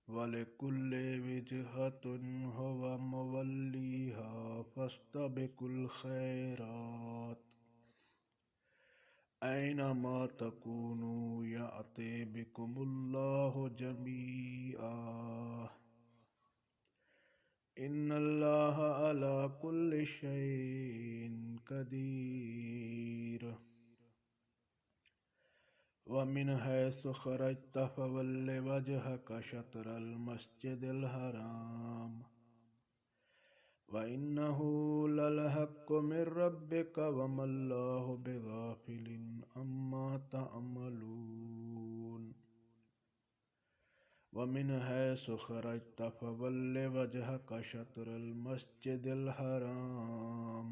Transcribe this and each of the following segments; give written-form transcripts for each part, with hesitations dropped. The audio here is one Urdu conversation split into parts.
وَلِكُلِّ وِجْهَةٌ هُوَ مُوَلِّيهَا فَاسْتَبِقُوا الْخَيْرَاتِ أَيْنَمَا تَكُونُوا يَأْتِ بِكُمُ اللَّهُ جَمِيعًا إِنَّ اللَّهَ عَلَى كُلِّ شَيْءٍ قَدِيرٌ وَمِنْ حَيْثُ خَرَجْتَ فَوَلِّ وَجْهَكَ شَطْرَ الْمَسْجِدِ الْحَرَامِ وَإِنَّهُ لَلْحَقُّ مِنْ رَبِّكَ وَمَا اللَّهُ بِغَافِلٍ عَمَّا تَعْمَلُونَ وَمِنْ حَيْثُ خَرَجْتَ فَوَلِّ وَجْهَكَ شَطْرَ الْمَسْجِدِ الْحَرَامِ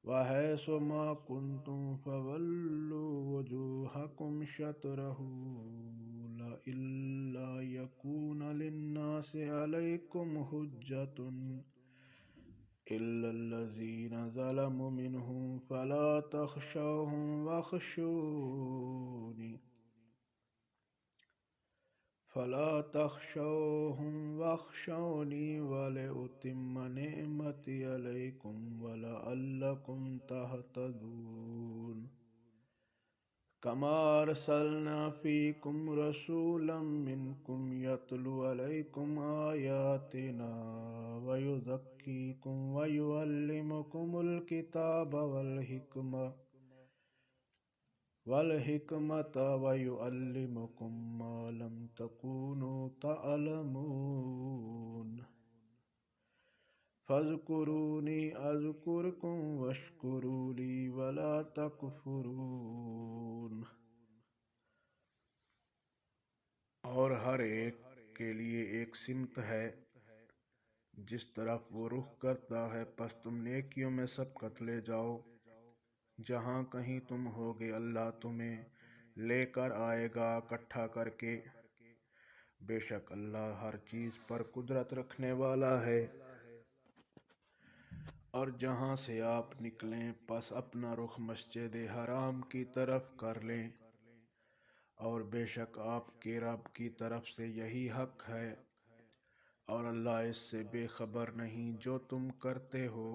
وَحَيْثُ مَا كُنْتُمْ فَوَلُّوا وُجُوهَكُمْ شَطْرَهُ لِئَلَّا يَكُونَ لِلنَّاسِ عَلَيْكُمْ حُجَّةٌ إِلَّا الَّذِينَ ظَلَمُوا مِنْهُمْ فَلَا تَخْشَوْهُمْ وَاخْشَوْنِي وَلِأُتِمَّ نِعْمَتِي عَلَيْكُمْ وَلَعَلَّكُمْ تَهْتَدُونَ كَمَا أَرْسَلْنَا فِيكُمْ رَسُولًا مِّنْكُمْ يَتْلُو عَلَيْكُمْ آيَاتِنَا وَيُزَكِّيكُمْ وَيُعَلِّمُكُمُ الْكِتَابَ وَالْحِكْمَةَ وَيُعَلِّمُكُم مَّا لَمْ تَكُونُوا تَعْلَمُونَ فَاذْكُرُونِي أَذْكُرْكُمْ وَاشْكُرُوا لِي وَلَا تَكْفُرُونِ اور ہر ایک کے لیے ایک سمت ہے جس طرف وہ رخ کرتا ہے، پس تم نیکیوں میں سبقت لے جاؤ۔ جہاں کہیں تم ہوگے اللہ تمہیں لے کر آئے گا اکٹھا کر کے۔ بے شک اللہ ہر چیز پر قدرت رکھنے والا ہے۔ اور جہاں سے آپ نکلیں پس اپنا رخ مسجد حرام کی طرف کر لیں، اور بے شک آپ کے رب کی طرف سے یہی حق ہے، اور اللہ اس سے بے خبر نہیں جو تم کرتے ہو۔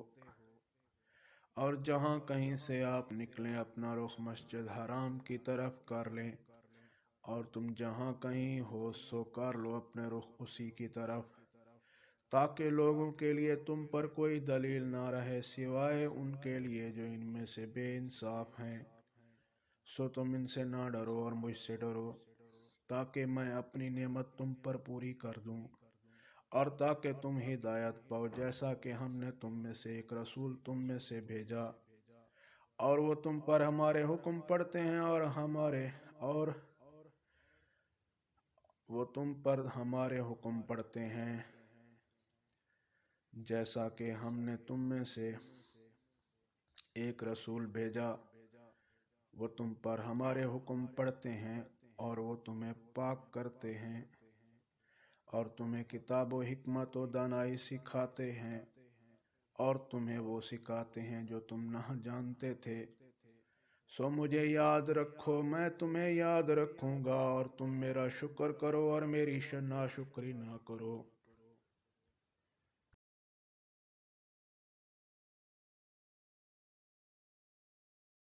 اور جہاں کہیں سے آپ نکلیں اپنا رخ مسجد حرام کی طرف کر لیں، اور تم جہاں کہیں ہو سو کر لو اپنے رخ اسی کی طرف، تاکہ لوگوں کے لیے تم پر کوئی دلیل نہ رہے سوائے ان کے لیے جو ان میں سے بے انصاف ہیں۔ سو تم ان سے نہ ڈرو اور مجھ سے ڈرو، تاکہ میں اپنی نعمت تم پر پوری کر دوں، اور تاکہ تم ہدایت پاؤ، جیسا کہ ہم نے تم میں سے ایک رسول تم میں سے بھیجا، اور وہ تم پر ہمارے حکم پڑھتے ہیں جیسا کہ ہم نے تم میں سے ایک رسول بھیجا، وہ تم پر ہمارے حکم پڑھتے ہیں، اور وہ تمہیں پاک کرتے ہیں، اور تمہیں کتاب و حکمت و دانائی سکھاتے ہیں، اور تمہیں وہ سکھاتے ہیں جو تم نہ جانتے تھے۔ سو مجھے یاد رکھو، میں تمہیں یاد رکھوں گا، اور تم میرا شکر کرو اور میری ناشکری نہ کرو۔